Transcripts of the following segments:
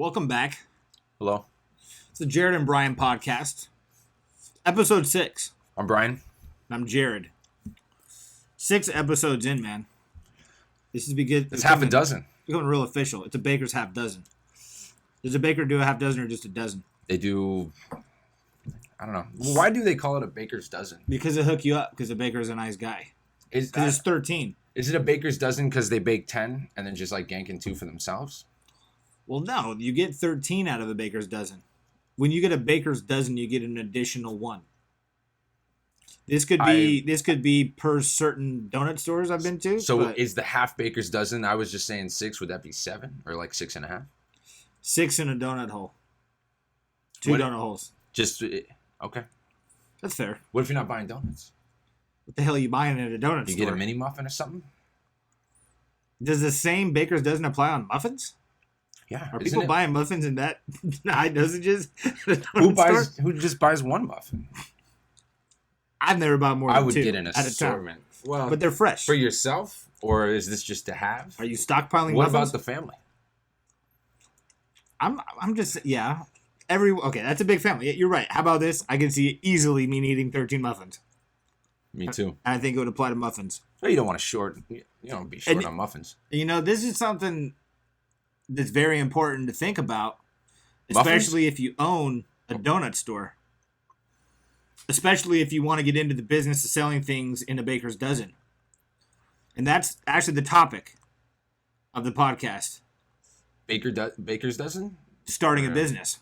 Welcome back. Hello. It's the Jerid and Brian podcast, episode 6. I'm Brian. I'm Jerid. 6 episodes in, man. This is good. It's half a dozen. It's going real official. It's a baker's half dozen. Does a baker do a half dozen or just a dozen? They do. I don't know. Why do they call it a baker's dozen? Because they hook you up. Because a baker's a nice guy. Because it's 13. Is it a baker's dozen because they bake 10 and then just like yanking 2 for themselves? Well, no. You get 13 out of a baker's dozen. When you get a baker's dozen, you get an additional 1. This could be per certain donut stores I've been to. So is the half baker's dozen? I was just saying 6. Would that be 7 or like 6.5? 6 in a donut hole. 2 donut holes. Just okay. That's fair. What if you're not buying donuts? What the hell are you buying at a donut store? You get a mini muffin or something? Does the same baker's dozen apply on muffins? Yeah. Are people buying muffins in that high dosages? Who just buys one muffin? I've never bought more than 2 I would get an at a time. assortment. Well, but they're fresh. For yourself, or is this just to have? Are you stockpiling What muffins? about the family? I'm just okay, that's a big family. You're right. How about this? I can see easily me needing 13 muffins. Me too. I think it would apply to muffins. Well, you don't want to short. You don't be short on muffins. You know, this is something that's very important to think about, especially if you own a donut store. Especially if you want to get into the business of selling things in a baker's dozen. And that's actually the topic of the podcast. Baker's dozen? Starting a business.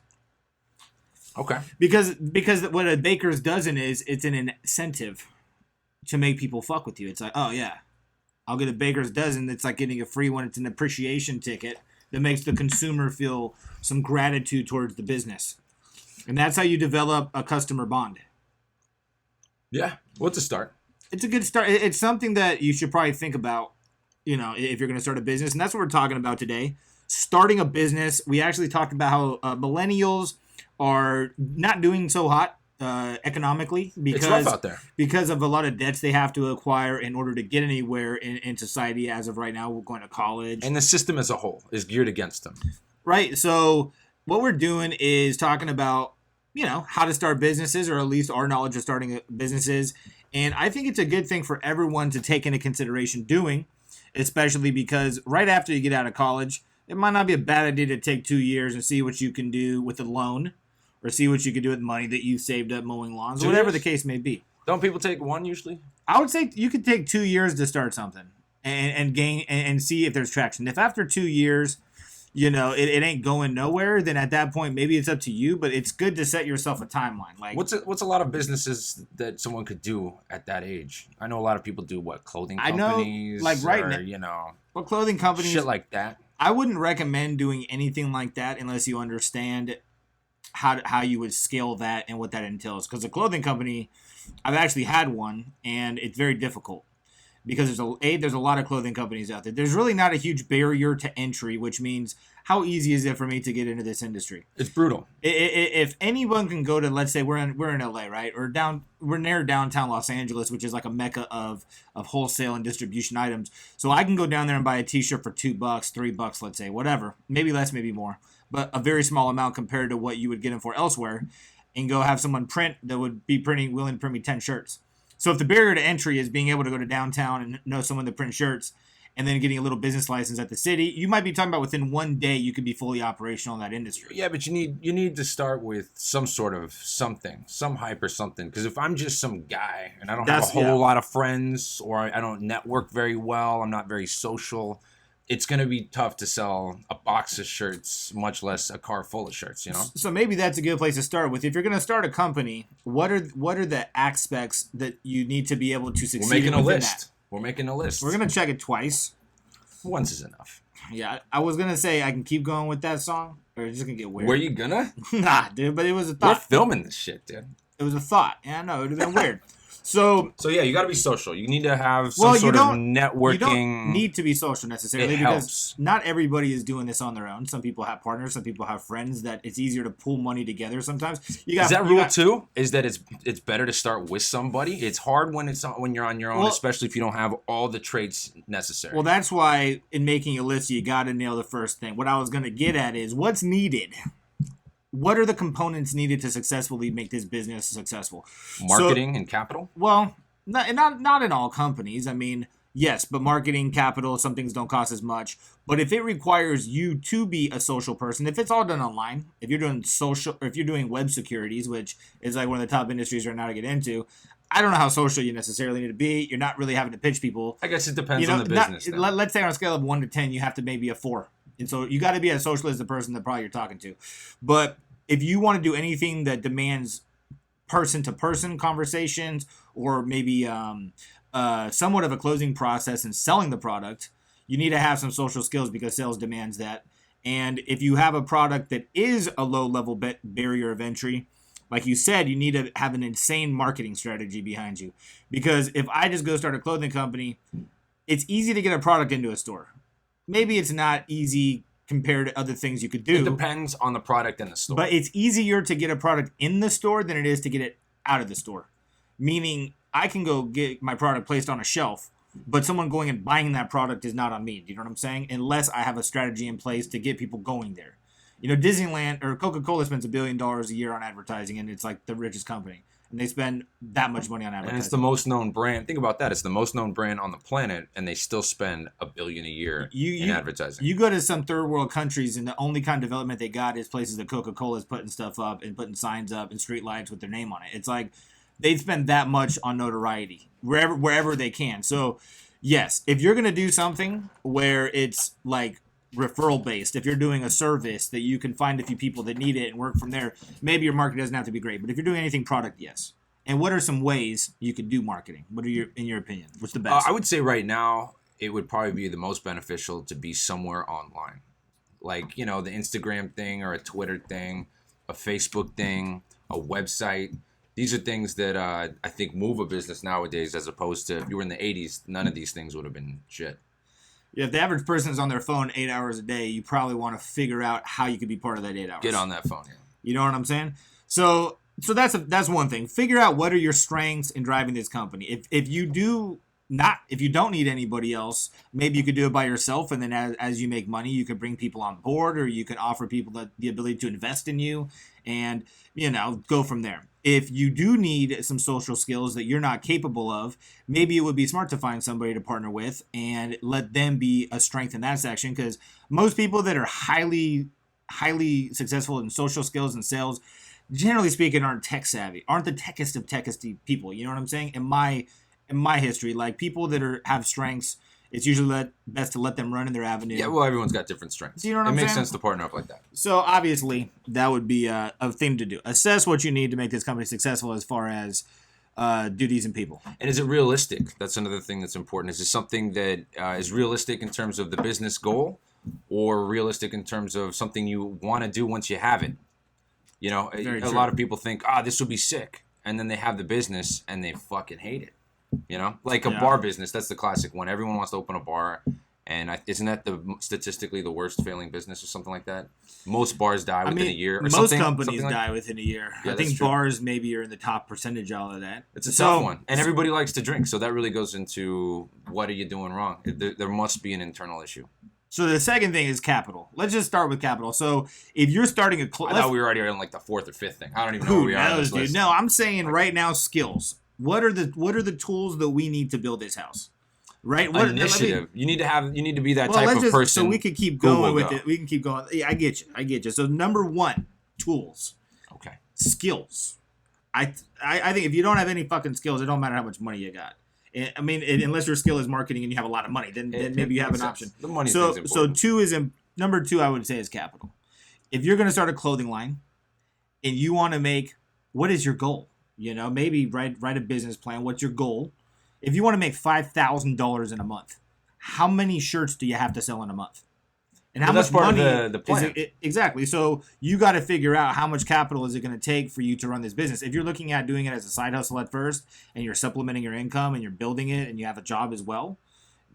Okay. Because what a baker's dozen is, it's an incentive to make people fuck with you. It's like, oh yeah, I'll get a baker's dozen. It's like getting a free one. It's an appreciation ticket that makes the consumer feel some gratitude towards the business. And that's how you develop a customer bond. Yeah. What's a start? It's a good start. It's something that you should probably think about, if you're going to start a business. And that's what we're talking about today. Starting a business. We actually talked about how millennials are not doing so hot economically because it's rough out there. Because of a lot of debts they have to acquire in order to get anywhere in society as of right now. We're going to college. And the system as a whole is geared against them. Right. So what we're doing is talking about, how to start businesses, or at least our knowledge of starting businesses. And I think it's a good thing for everyone to take into consideration doing, especially because right after you get out of college, it might not be a bad idea to take 2 years and see what you can do with a loan, or see what you can do with money that you've saved up mowing lawns, or whatever the case may be. Don't people take 1 usually? I would say you could take 2 years to start something and gain and see if there's traction. If after 2 years, it ain't going nowhere, then at that point maybe it's up to you. But it's good to set yourself a timeline. Like what's a lot of businesses that someone could do at that age? I know a lot of people do clothing companies. I know, like right now, what clothing companies? Shit like that. I wouldn't recommend doing anything like that unless you understand how you would scale that and what that entails. Because a clothing company, I've actually had one, and it's very difficult. Because there's a lot of clothing companies out there. There's really not a huge barrier to entry, which means how easy is it for me to get into this industry? It's brutal. If anyone can go to, let's say we're in LA, right? Or we're near downtown Los Angeles, which is like a mecca of wholesale and distribution items. So I can go down there and buy a t-shirt for $2, $3, let's say, whatever. Maybe less, maybe more. But a very small amount compared to what you would get them for elsewhere. And go have someone print that would be willing to print me 10 shirts. So if the barrier to entry is being able to go to downtown and know someone to print shirts and then getting a little business license at the city, you might be talking about within 1 day you could be fully operational in that industry. Yeah, but you need to start with some sort of something, some hype or something. Because if I'm just some guy and I don't have a whole lot of friends, or I don't network very well, I'm not very social, it's going to be tough to sell a box of shirts, much less a car full of shirts, So maybe that's a good place to start with. If you're going to start a company, what are the aspects that you need to be able to succeed in? We're making a list. We're going to check it twice. Once is enough. Yeah, I was going to say I can keep going with that song, or it's just going to get weird. Were you gonna? Nah, dude, but it was a thought. We're filming this shit, dude. It was a thought. Yeah, I know. It would have been weird. So yeah, you got to be social. You need to have some sort of networking. You don't need to be social necessarily because not everybody is doing this on their own. Some people have partners. Some people have friends that it's easier to pool money together sometimes. Is that rule too? Is that it's better to start with somebody? It's hard when you're on your own, especially if you don't have all the traits necessary. Well, that's why in making a list, you got to nail the first thing. What I was going to get at is what's needed. What are the components needed to successfully make this business successful? Marketing and capital? Well, not in all companies. I mean, yes, but marketing, capital, some things don't cost as much. But if it requires you to be a social person, if it's all done online, if you're doing social, or if you're doing web securities, which is like one of the top industries right now to get into, I don't know how social you necessarily need to be. You're not really having to pitch people. I guess it depends on the business. Let's say on a scale of 1 to 10, you have to maybe a 4. And so you got to be as social as the person that probably you're talking to. But if you want to do anything that demands person-to-person conversations or maybe somewhat of a closing process and selling the product, you need to have some social skills because sales demands that. And if you have a product that is a low-level barrier of entry, like you said, you need to have an insane marketing strategy behind you. Because if I just go start a clothing company, it's easy to get a product into a store. Maybe it's not easy compared to other things you could do. It depends on the product in the store. But it's easier to get a product in the store than it is to get it out of the store. Meaning, I can go get my product placed on a shelf, but someone going and buying that product is not on me. Do you know what I'm saying? Unless I have a strategy in place to get people going there. You know, Disneyland or Coca-Cola spends $1 billion a year on advertising, and it's like the richest company. And they spend that much money on advertising. And it's the most known brand. Think about that. It's the most known brand on the planet, and they still spend $1 billion a year in advertising. You go to some third world countries, and the only kind of development they got is places that Coca-Cola is putting stuff up and putting signs up and street lights with their name on it. It's like they spend that much on notoriety wherever they can. So, yes, if you're going to do something where it's like referral based, if you're doing a service that you can find a few people that need it and work from there, maybe your marketing doesn't have to be great. But if you're doing anything product, yes. And what are some ways you could do marketing? What are in your opinion? What's the best? I would say right now it would probably be the most beneficial to be somewhere online, like, you know, the Instagram thing or a Twitter thing, a Facebook thing, a website. These are things that I think move a business nowadays, as opposed to if you were in the 80s, none of these things would have been shit. Yeah, if the average person is on their phone 8 hours a day, you probably want to figure out how you could be part of that 8 hours. Get on that phone, yeah. You know what I'm saying? So that's one thing. Figure out what are your strengths in driving this company. If you don't need anybody else, maybe you could do it by yourself, and then as you make money, you could bring people on board, or you could offer people the ability to invest in you, and go from there. If you do need some social skills that you're not capable of, maybe it would be smart to find somebody to partner with and let them be a strength in that section, because most people that are highly successful in social skills and sales, generally speaking, aren't tech savvy, aren't the techest of techesty people. You know what I'm saying? In my history, like people that have strengths, it's usually best to let them run in their avenue. Yeah, well, everyone's got different strengths. Do you know what I'm saying? It makes sense to partner up like that. So obviously, that would be a thing to do. Assess what you need to make this company successful as far as duties and people. And is it realistic? That's another thing that's important. Is it something that is realistic in terms of the business goal, or realistic in terms of something you want to do once you have it? You know, a lot of people think, this would be sick. And then they have the business and they fucking hate it. You know, like a bar business. That's the classic one. Everyone wants to open a bar. And isn't that statistically the worst failing business or something like that? Most bars die within a year. Or most companies die within a year. Yeah, I think bars maybe are in the top percentage all of that. It's a tough one. And everybody likes to drink. So that really goes into what are you doing wrong? There must be an internal issue. So the second thing is capital. Let's just start with capital. So if you're starting I thought we were already on like the fourth or fifth thing. I don't even know where we are on this list. No, I'm saying right now skills. What are the tools that we need to build this house? Right? What initiative? You need to be that type of person. So we could keep going with it. We can keep going. Yeah, I get you. So number one, tools. Okay. Skills. I think if you don't have any fucking skills, it don't matter how much money you got. I mean, unless your skill is marketing and you have a lot of money, then maybe you have an option. The money thing's important. So number two, I would say, is capital. If you're going to start a clothing line and you want to make, what is your goal? You know, maybe write a business plan. What's your goal? If you want to make $5,000 in a month, how many shirts do you have to sell in a month? And how much part money of the plan. is it? Exactly. So you got to figure out how much capital is it going to take for you to run this business. If you're looking at doing it as a side hustle at first, and you're supplementing your income and you're building it, and you have a job as well,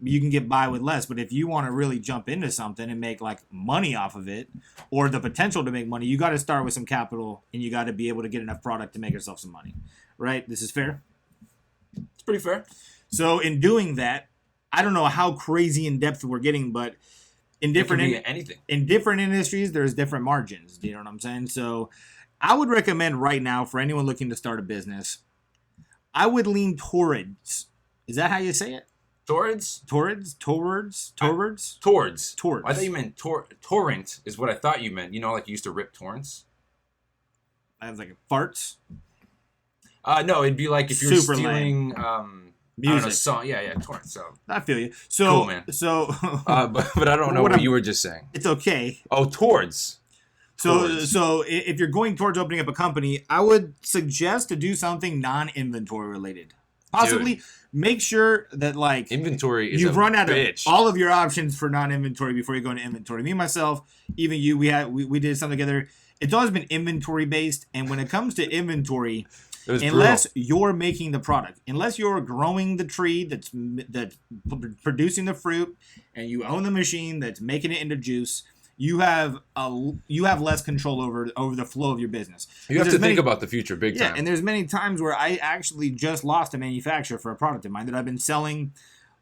you can get by with less. But if you want to really jump into something and make like money off of it, or the potential to make money, you got to start with some capital, and you got to be able to get enough product to make yourself some money. Right? This is fair. It's pretty fair. So in doing that, I don't know how crazy in depth we're getting, but in different anything. In different industries, there's different margins. Do you know what I'm saying? So I would recommend right now for anyone looking to start a business, I would lean towards. Is that how you say it? Towards. Towards. Towards. I thought you meant torrent is what I thought you meant. You know, like you used to rip torrents. I was like farts. No, it'd be like if you're Super stealing music. Song. Yeah, torrent. So I feel you. So cool, man. So but I don't know what you were just saying. It's okay. Oh, towards. So if you're going towards opening up a company, I would suggest to do something non-inventory related. Possibly make sure that like inventory is you've run out bitch. of all of your options for non-inventory before you go into inventory. Me and myself, even you, we did something together. It's always been inventory based, and when it comes to inventory, unless you're making the product, unless you're growing the tree that's producing the fruit, and you own the machine that's making it into juice, you have less control over the flow of your business. You have to think about the future big time. Yeah, and there's many times where I actually just lost a manufacturer for a product of mine that I've been selling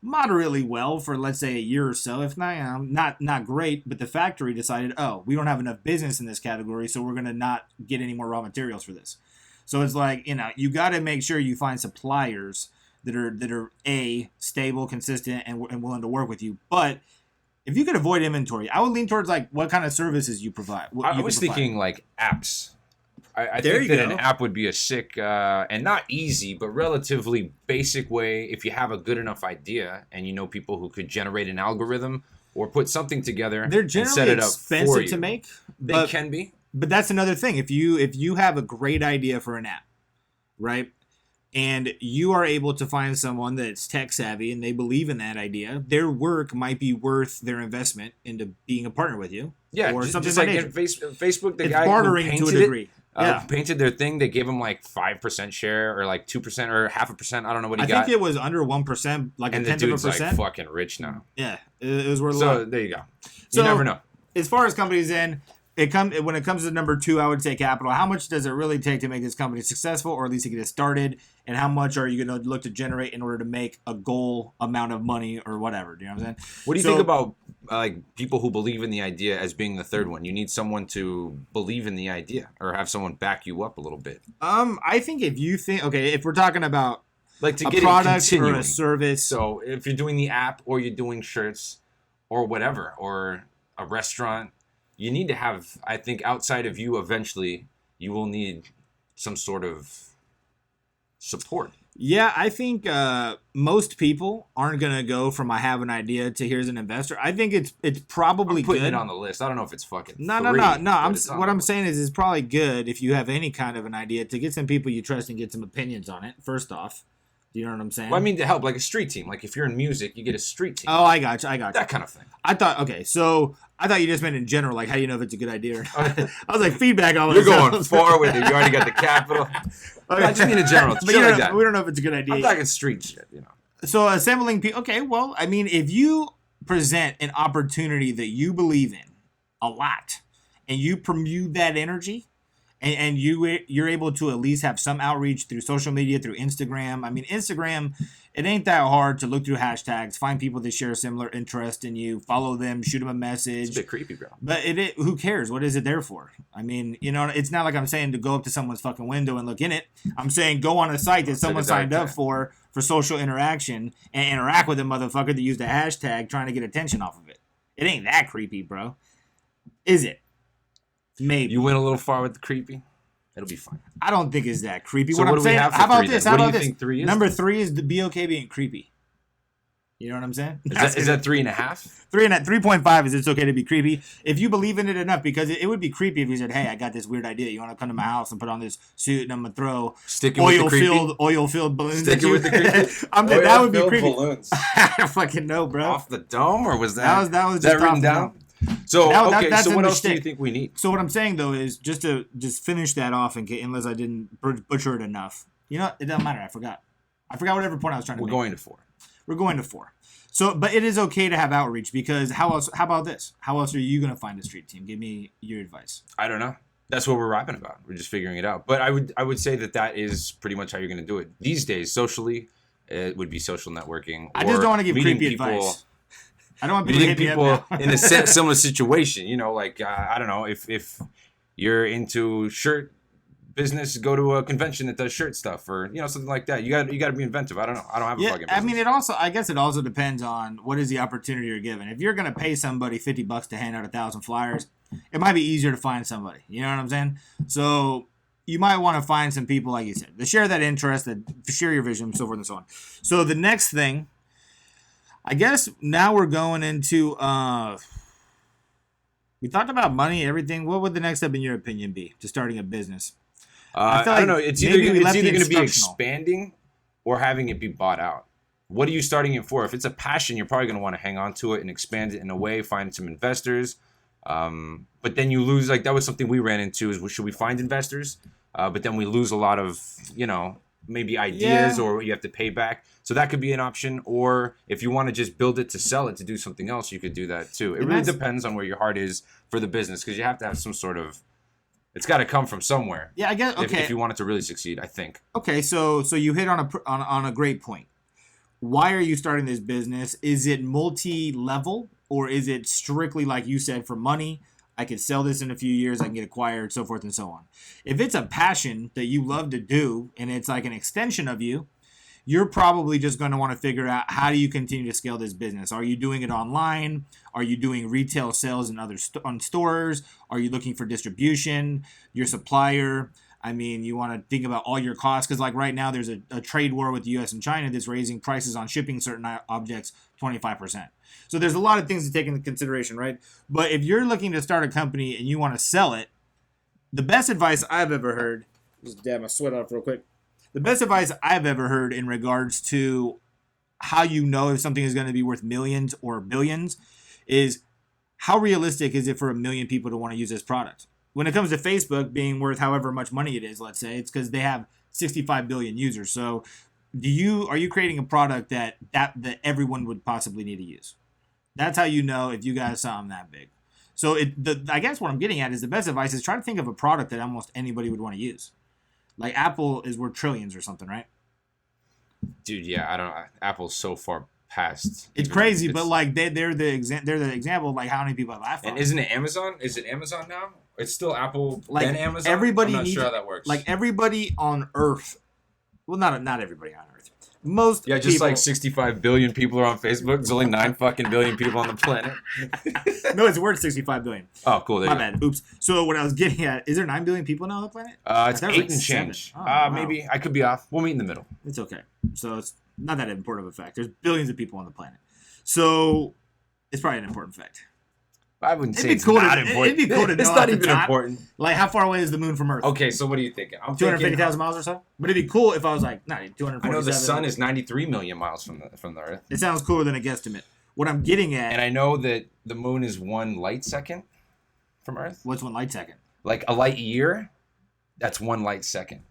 moderately well for, let's say, a year or so. If not great, but the factory decided, oh, we don't have enough business in this category, so we're going to not get any more raw materials for this. So it's like, you got to make sure you find suppliers that are stable, consistent, and willing to work with you. But if you could avoid inventory, I would lean towards like what kind of services you provide. I was thinking like apps. I think that an app would be a sick and not easy, but relatively basic way if you have a good enough idea and you know people who could generate an algorithm or put something together. They're generally and set it up expensive for you. to make. They can be. But that's another thing. If you have a great idea for an app, right? And you are able to find someone that's tech savvy and they believe in that idea, their work might be worth their investment into being a partner with you. Yeah, or something just like in Facebook, the guy bartering who painted to a degree. who painted their thing, they gave him like 5% share or like 2% or 0.5%. I don't know what he got. I think it was under 1%, like and a tenth of a percent. Like fucking rich now. Yeah, it was worth a lot. So there you go. You never know. As far as companies when it comes to number 2, I would say capital. How much does it really take to make this company successful, or at least to get it started? And how much are you going to look to generate in order to make a goal amount of money or whatever? Do you know what I'm saying? What do you think about like people who believe in the idea as being the third one? You need someone to believe in the idea or have someone back you up a little bit. I think if we're talking about like to a get product or a service. So if you're doing the app or you're doing shirts or whatever or a restaurant, you need to have, I think, outside of you, eventually, you will need some sort of support. Yeah, I think most people aren't going to go from I have an idea to here's an investor. I think it's probably I'm putting good. it on the list. I don't know if it's fucking No. What I'm saying is it's probably good if you have any kind of an idea to get some people you trust and get some opinions on it, first off. Do you know what I'm saying? Well, I mean, to help, like a street team. Like if you're in music, you get a street team. Oh, I got you. That kind of thing. I thought you just meant in general, like how do you know if it's a good idea or not? I was like, feedback on You're going far with it. You already got the capital. Okay. I just mean in general. But we don't know if it's a good idea. I'm talking street shit, So assembling people, okay, well, I mean, if you present an opportunity that you believe in a lot and you promote that energy, and you're able to at least have some outreach through social media, through Instagram. I mean, Instagram, it ain't that hard to look through hashtags, find people that share a similar interest in you, follow them, shoot them a message. It's a bit creepy, bro. But who cares? What is it there for? I mean, it's not like I'm saying to go up to someone's fucking window and look in it. I'm saying go on a site that someone signed up for social interaction and interact with a motherfucker that used a hashtag trying to get attention off of it. It ain't that creepy, bro. Is it? Maybe. You went a little far with the creepy. It'll be fine. I don't think it's that creepy. So what I'm saying, how about this? How about this? Think 3 is? Number 3 is to be okay being creepy. You know what I'm saying? Is that 3.5? 3.5 is it's okay to be creepy if you believe in it enough. Because it would be creepy if you said, "Hey, I got this weird idea. You want to come to my house and put on this suit and I'm gonna throw oil filled balloons." Sticking with the creepy. That would be creepy. Balloons. I don't fucking know, bro. Off the dome, or was that was just written down? So that's so a what else do mistake. you think we need? So what I'm saying though is just finish that off, unless I didn't butcher it enough. You know, it doesn't matter. I forgot whatever point I was trying to make. We're going to 4. We're going to 4. So, but it is okay to have outreach, because how else? How about this? How else are you going to find a street team? Give me your advice. I don't know. That's what we're rapping about. We're just figuring it out. But I would say that is pretty much how you're going to do it these days. Socially, it would be social networking. I just don't want to give creepy advice. I don't want people to hit people in a similar situation. You know, like I don't know, if you're into shirt business, go to a convention that does shirt stuff, or something like that. You got to be inventive. I don't know. I don't have a fucking business. I mean, I guess it also depends on what is the opportunity you're given. If you're gonna pay somebody $50 to hand out 1,000 flyers, it might be easier to find somebody. You know what I'm saying? So you might want to find some people, like you said, to share that interest, that share your vision, so forth and so on. So the next thing, I guess now we're going into we talked about money, everything. What would the next step in your opinion be to starting a business? I don't know. It's either going to be expanding or having it be bought out. What are you starting it for? If it's a passion, you're probably going to want to hang on to it and expand it in a way, find some investors. But then you lose, like that was something we ran into, is should we find investors? But then we lose a lot of, maybe ideas, or you have to pay back. So that could be an option. Or if you want to just build it to sell it to do something else, you could do that too. It really depends on where your heart is for the business, because you have to have some sort of, it's got to come from somewhere. Yeah, I guess. Okay. If you want it to really succeed, I think. Okay, so you hit on a great point. Why are you starting this business? Is it multi-level, or is it strictly, like you said, for money? I could sell this in a few years, I can get acquired, so forth and so on. If it's a passion that you love to do and it's like an extension of you, you're probably just going to want to figure out, how do you continue to scale this business? Are you doing it online? Are you doing retail sales in other stores? Are you looking for distribution? Your supplier? I mean, you want to think about all your costs, because like right now there's a trade war with the U.S. and China that's raising prices on shipping certain objects 25%. So there's a lot of things to take into consideration, right? But if you're looking to start a company and you want to sell it, the best advice I've ever heard, just dab my sweat off real quick. The best advice I've ever heard in regards to how you know if something is going to be worth millions or billions is, how realistic is it for 1 million people to want to use this product? When it comes to Facebook being worth however much money it is, let's say, it's because they have 65 billion users. So are you creating a product that everyone would possibly need to use? That's how you know if you guys saw them that big. So I guess what I'm getting at is, the best advice is try to think of a product that almost anybody would want to use. Like Apple is worth trillions or something, right? Dude, yeah, I don't know. Apple's so far past. It's crazy, but like they're the example of like how many people have iPhones. And isn't it Amazon? Is it Amazon now? It's still Apple, like then Amazon? Everybody I'm not sure how that works. Like everybody on Earth, well, not everybody on Earth. Most just people, like 65 billion people are on Facebook. There's only 9 fucking billion people on the planet. No, it's worth 65 billion. Oh, cool. My bad. Oops. So what I was getting at, is there 9 billion people now on the planet? It's 8 and change. Wow. Maybe I could be off. We'll meet in the middle. It's okay. So it's not that important of a fact. There's billions of people on the planet. So it's probably an important fact. I wouldn't say it's not important. It'd be cool to know. It's not even important. Like, how far away is the moon from Earth? Okay, so what are you thinking? 250,000 miles or so? But it'd be cool if I was like, 247. I know the sun is 93 million miles from the Earth. It sounds cooler than a guesstimate. What I'm getting at... And I know that the moon is 1 light second from Earth. What's 1 light second? Like a light year, that's 1 light second.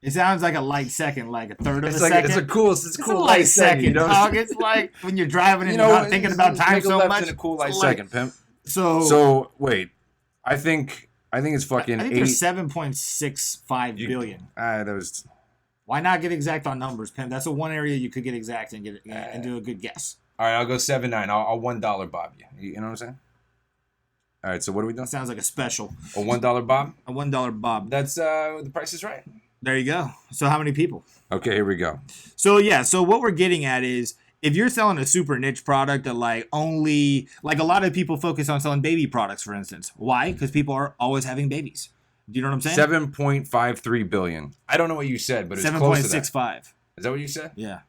It sounds like a light second, like a third of a second. It's a cool light second. Dog. It's like when you're driving and you're not thinking about time so much. It's a cool light second, pimp. So wait, I think it's fucking. I think there's 7.65 billion. That was. Why not get exact on numbers, pimp? That's the one area you could get exact and get and do a good guess. All right, I'll go 7.9. I'll $1 bob you. You know what I'm saying? All right, so what are we doing? That sounds like a special. A $1 bob. A $1 bob. That's the price is right. There you go. So how many people? Okay, here we go. So yeah, so what we're getting at is, if you're selling a super niche product that like only, like a lot of people focus on selling baby products, for instance. Why? Because people are always having babies. Do you know what I'm saying? 7.53 billion. I don't know what you said, but it's close to that. 7.65. Is that what you said? Yeah.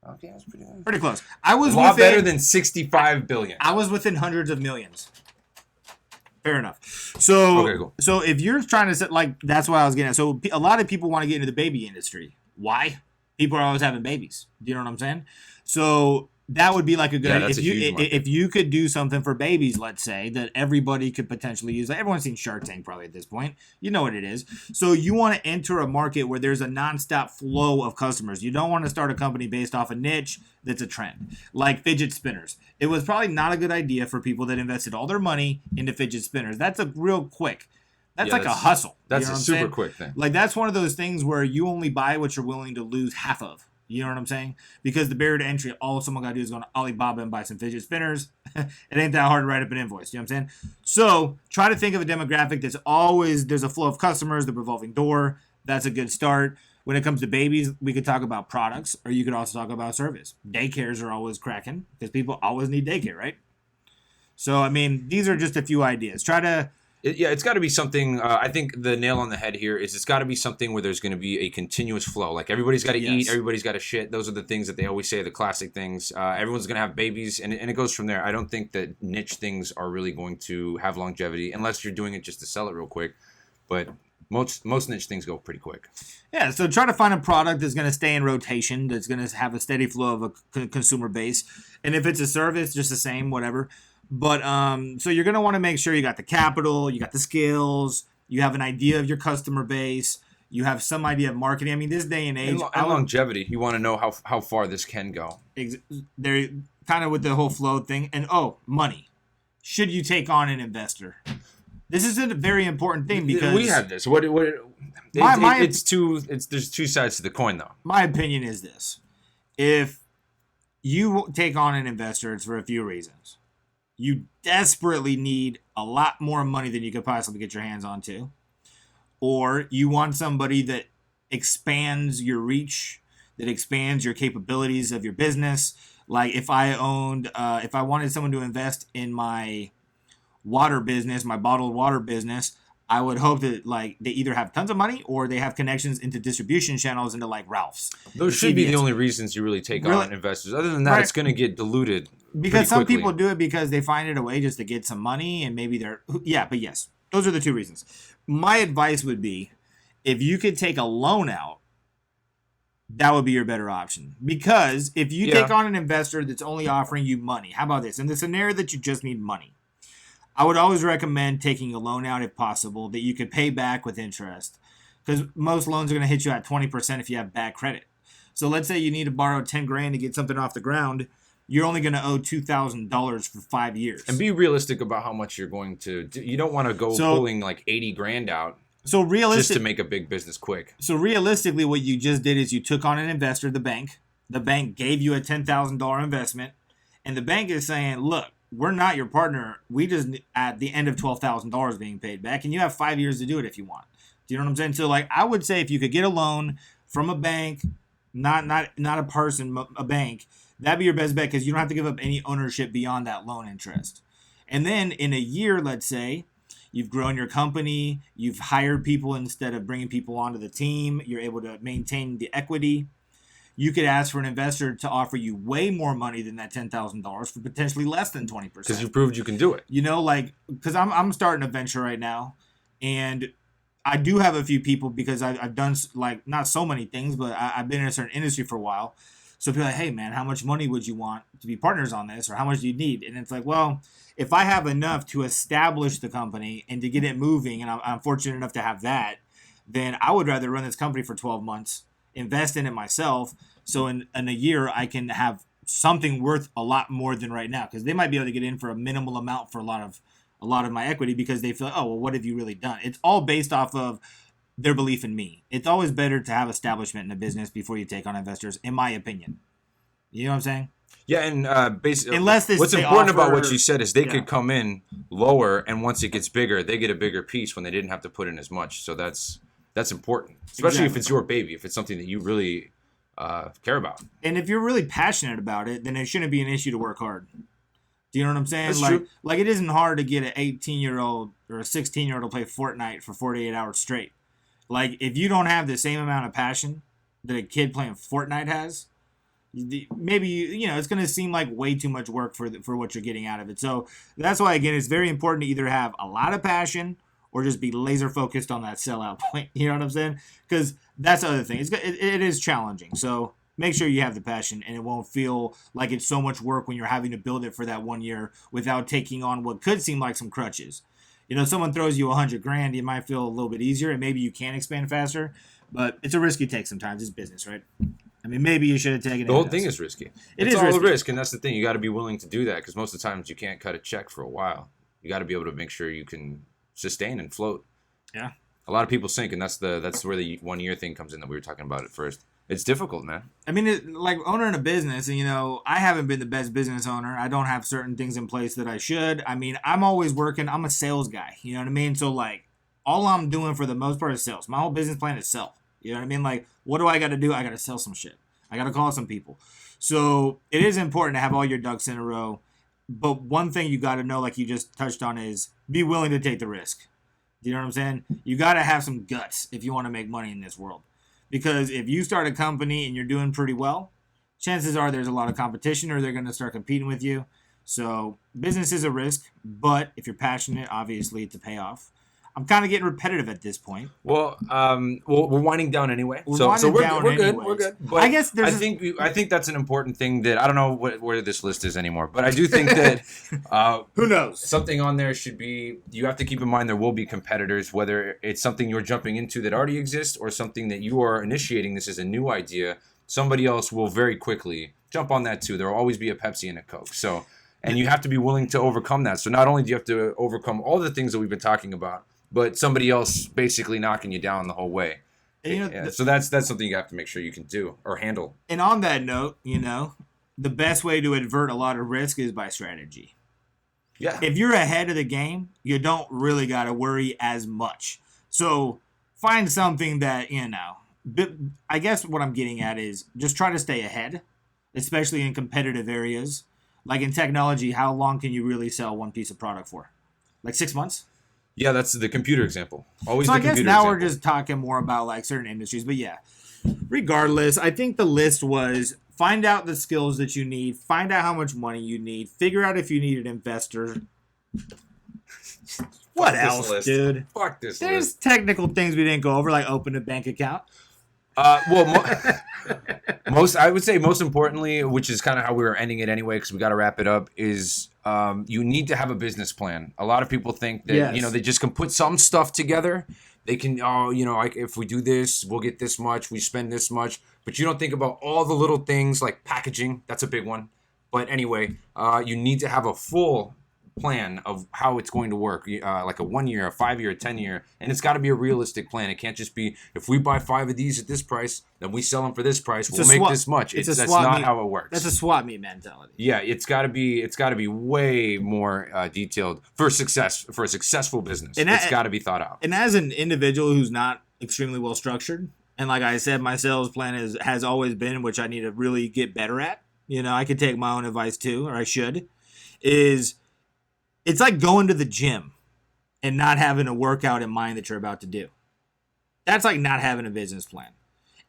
Okay, that's pretty good. Pretty close. I was a lot better than 65 billion. I was within hundreds of millions. Fair enough. So, okay, cool. So if you're trying to set, like, that's what I was getting at. So a lot of people want to get into the baby industry. Why? People are always having babies. Do you know what I'm saying? So that would be like a good idea. That's If a huge market. if you could do something for babies, let's say, that everybody could potentially use. Like, everyone's seen Shark Tank probably at this point. You know what it is. So you want to enter a market where there's a nonstop flow of customers. You don't want to start a company based off a niche that's a trend, like fidget spinners. It was probably not a good idea for people that invested all their money into fidget spinners. That's a real quick. That's like a hustle. That's you know a super quick thing. Like, that's one of those things where you only buy what you're willing to lose half of. You know what I'm saying? Because the barrier to entry, all someone got to do is go to Alibaba and buy some fidget spinners. It ain't that hard to write up an invoice. You know what I'm saying? So try to think of a demographic that's always, there's a flow of customers, the revolving door. That's a good start. When it comes to babies, we could talk about products, or you could also talk about service. Daycares are always cracking because people always need daycare, right? So, I mean, these are just a few ideas. Try to... It's got to be something. I think the nail on the head here is it's got to be something where there's going to be a continuous flow. Like, everybody's got to eat, everybody's got to shit. Those are the things that they always say, the classic things. Everyone's going to have babies, and it goes from there. I don't think that niche things are really going to have longevity unless you're doing it just to sell it real quick. But most niche things go pretty quick. Yeah, so try to find a product that's going to stay in rotation, that's going to have a steady flow of a consumer base. And if it's a service, just the same, whatever. But so you're going to want to make sure you got the capital, you got the skills, you have an idea of your customer base, you have some idea of marketing. I mean, this day and age... And longevity. You want to know how far this can go. They're kind of with the whole flow thing. And, money. Should you take on an investor? This is a very important thing because... We have this. There's two sides to the coin, though. My opinion is this. If you take on an investor, it's for a few reasons. You desperately need a lot more money than you could possibly get your hands onto. Or you want somebody that expands your reach, that expands your capabilities of your business. Like, if I wanted someone to invest in my water business, my bottled water business, I would hope that, like, they either have tons of money or they have connections into distribution channels into, like, Ralph's. Those should be the only reasons you really take on investors. Other than that, it's going to get diluted. Because some people do it because they find it a way just to get some money, and maybe they're... Yeah, but yes, those are the two reasons. My advice would be, if you could take a loan out, that would be your better option. Because if you take on an investor that's only offering you money, how about this? In the scenario that you just need money, I would always recommend taking a loan out if possible that you could pay back with interest. Because most loans are going to hit you at 20% if you have bad credit. So let's say you need to borrow $10,000 to get something off the ground. You're only going to owe $2,000 for 5 years. And be realistic about how much you're going to do. You don't want to go pulling like $80,000 out just to make a big business quick. So realistically, what you just did is you took on an investor, the bank. The bank gave you a $10,000 investment. And the bank is saying, look, we're not your partner. We just at the end of $12,000 being paid back. And you have 5 years to do it if you want. Do you know what I'm saying? So, like, I would say if you could get a loan from a bank, not a person, a bank, that'd be your best bet because you don't have to give up any ownership beyond that loan interest. And then in a year, let's say, you've grown your company, you've hired people instead of bringing people onto the team, you're able to maintain the equity. You could ask for an investor to offer you way more money than that $10,000 for potentially less than 20%. Because you proved you can do it. You know, like, because I'm starting a venture right now, and I do have a few people because I've done, like, not so many things, but I've been in a certain industry for a while. So people are like, hey, man, how much money would you want to be partners on this? Or how much do you need? And it's like, well, if I have enough to establish the company and to get it moving, and I'm fortunate enough to have that, then I would rather run this company for 12 months, invest in it myself, so in a year I can have something worth a lot more than right now. Because they might be able to get in for a minimal amount for a lot of my equity because they feel, oh, well, what have you really done? It's all based off of their belief in me. It's always better to have establishment in a business before you take on investors, in my opinion. You know what I'm saying? Yeah, and basically, what's important about what you said is they could come in lower, and once it gets bigger, they get a bigger piece when they didn't have to put in as much. So that's important, especially if it's your baby, if it's something that you really care about. And if you're really passionate about it, then it shouldn't be an issue to work hard. Do you know what I'm saying? That's true. Like it isn't hard to get an 18-year-old or a 16-year-old to play Fortnite for 48 hours straight. Like, if you don't have the same amount of passion that a kid playing Fortnite has, maybe, it's going to seem like way too much work for what you're getting out of it. So that's why, again, it's very important to either have a lot of passion or just be laser focused on that sellout point. You know what I'm saying? Because that's the other thing. It is challenging. So make sure you have the passion, and it won't feel like it's so much work when you're having to build it for that 1 year without taking on what could seem like some crutches. Someone throws you $100,000, it might feel a little bit easier, and maybe you can expand faster, but it's a risk you take sometimes. It's business, right? I mean, maybe you should have taken it. The whole thing is risky. It's all a risk, and that's the thing. You got to be willing to do that, because most of the times you can't cut a check for a while. You got to be able to make sure you can sustain and float. Yeah. A lot of people sink, and that's where the 1 year thing comes in that we were talking about at first. It's difficult, man. I mean, like owning a business, and I haven't been the best business owner. I don't have certain things in place that I should. I mean, I'm always working. I'm a sales guy. You know what I mean? So like, all I'm doing for the most part is sales. My whole business plan is sell. You know what I mean? Like, what do I got to do? I got to sell some shit. I got to call some people. So it is important to have all your ducks in a row. But one thing you got to know, like you just touched on, is be willing to take the risk. Do you know what I'm saying? You got to have some guts if you want to make money in this world. Because if you start a company and you're doing pretty well, chances are there's a lot of competition, or they're going to start competing with you. So business is a risk, but if you're passionate, obviously it's a payoff. I'm kind of getting repetitive at this point. Well, we're winding down anyway. We're good. We're good. But I guess I think that's an important thing that I don't know where this list is anymore. But I do think that who knows, something on there should be. You have to keep in mind there will be competitors, whether it's something you're jumping into that already exists or something that you are initiating. This is a new idea. Somebody else will very quickly jump on that too. There will always be a Pepsi and a Coke. So, and you have to be willing to overcome that. So not only do you have to overcome all the things that we've been talking about, but somebody else basically knocking you down the whole way. So that's something you have to make sure you can do or handle. And on that note, the best way to avert a lot of risk is by strategy. Yeah. If you're ahead of the game, you don't really got to worry as much. So find something that, I guess what I'm getting at is just try to stay ahead, especially in competitive areas. Like in technology, how long can you really sell one piece of product for? Like 6 months? Yeah, that's the computer example. Always. So the I guess computer now example. we're just talking more about like certain industries, but yeah. Regardless, I think the list was find out the skills that you need, find out how much money you need, figure out if you need an investor. What else, list. Dude? Fuck this There's list. technical things we didn't go over, like open a bank account. I would say most importantly, which is kind of how we were ending it anyway, because we got to wrap it up, is you need to have a business plan. A lot of people think that they just can put some stuff together. They can, if we do this, we'll get this much. We spend this much, but you don't think about all the little things like packaging. That's a big one. But anyway, you need to have a full plan of how it's going to work, like a 1 year, a 5 year, a 10 year, and it's got to be a realistic plan. It can't just be if we buy 5 of these at this price, then we sell them for this price. We'll make this much. That's not how it works. That's a swap meet mentality. Yeah, it's got to be way more detailed for a successful business. And it's got to be thought out. And as an individual who's not extremely well structured, and like I said, my sales plan has always been, which I need to really get better at. I could take my own advice too, or I should. It's like going to the gym and not having a workout in mind that you're about to do. That's like not having a business plan.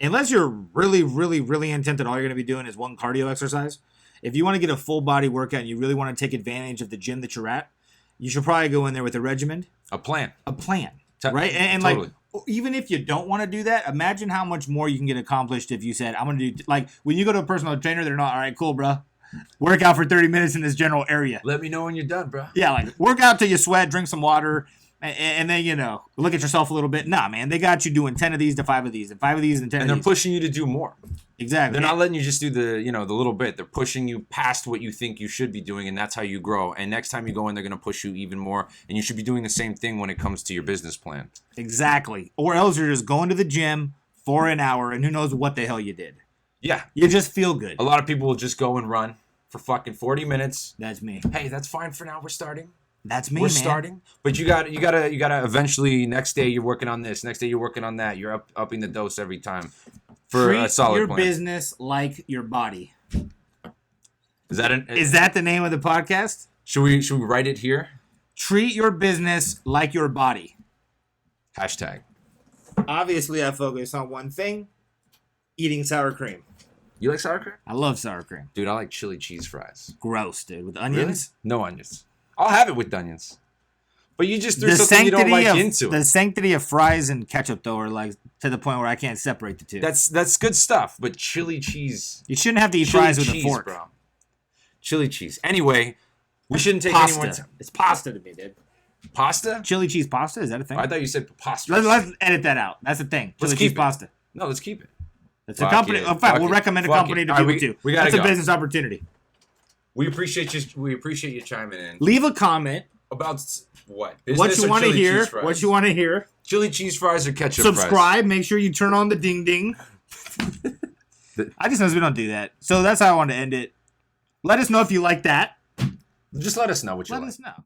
Unless you're really, really, really intent that all you're going to be doing is one cardio exercise. If you want to get a full body workout and you really want to take advantage of the gym that you're at, you should probably go in there with a regimen. A plan. Right? And totally. Like, even if you don't want to do that, imagine how much more you can get accomplished if you said, I'm going to do, like, when you go to a personal trainer, they're not, all right, cool, bro. Work out for 30 minutes in this general area. Let me know when you're done, bro. Yeah, like work out till you sweat, drink some water, and then, look at yourself a little bit. Nah, man, they got you doing 10 of these to 5 of these, and 5 of these and 10 of these. And they're pushing you to do more. Exactly. They're not letting you just do the little bit. They're pushing you past what you think you should be doing, and that's how you grow. And next time you go in, they're going to push you even more. And you should be doing the same thing when it comes to your business plan. Exactly. Or else you're just going to the gym for an hour, and who knows what the hell you did. Yeah. You just feel good. A lot of people will just go and run for fucking 40 minutes. That's me. Hey, that's fine for now. We're starting. That's me, We're man. starting. But you gotta eventually, next day you're working on this, next day you're working on that. You're upping the dose every time for a solid plan. Treat your business like your body. Is that the name of the podcast? Should we write it here? Treat your business like your body. Hashtag. Obviously, I focus on one thing: eating sour cream. You like sour cream? I love sour cream. Dude, I like chili cheese fries. Gross, dude. With onions? Really? No onions. I'll have it with onions. But you just threw something you don't like into it. The sanctity of fries and ketchup, though, are like to the point where I can't separate the two. That's good stuff. But chili cheese. You shouldn't have to eat fries with a fork, bro. Chili cheese. Anyway, we shouldn't take any more time. It's pasta to me, dude. Pasta? Chili cheese pasta? Is that a thing? I thought you said pasta. Let's edit that out. That's a thing. Chili cheese pasta. No, let's keep it. It's a company. In fact, we'll recommend a company to people too. That's a business opportunity. We appreciate you. We appreciate you chiming in. Leave a comment about what? What you want to hear? What you want to hear? Chili cheese fries or ketchup Subscribe. fries? Make sure you turn on the ding ding. I just noticed we don't do that. So that's how I want to end it. Let us know if you like that. Just let us know what you like. Let us know.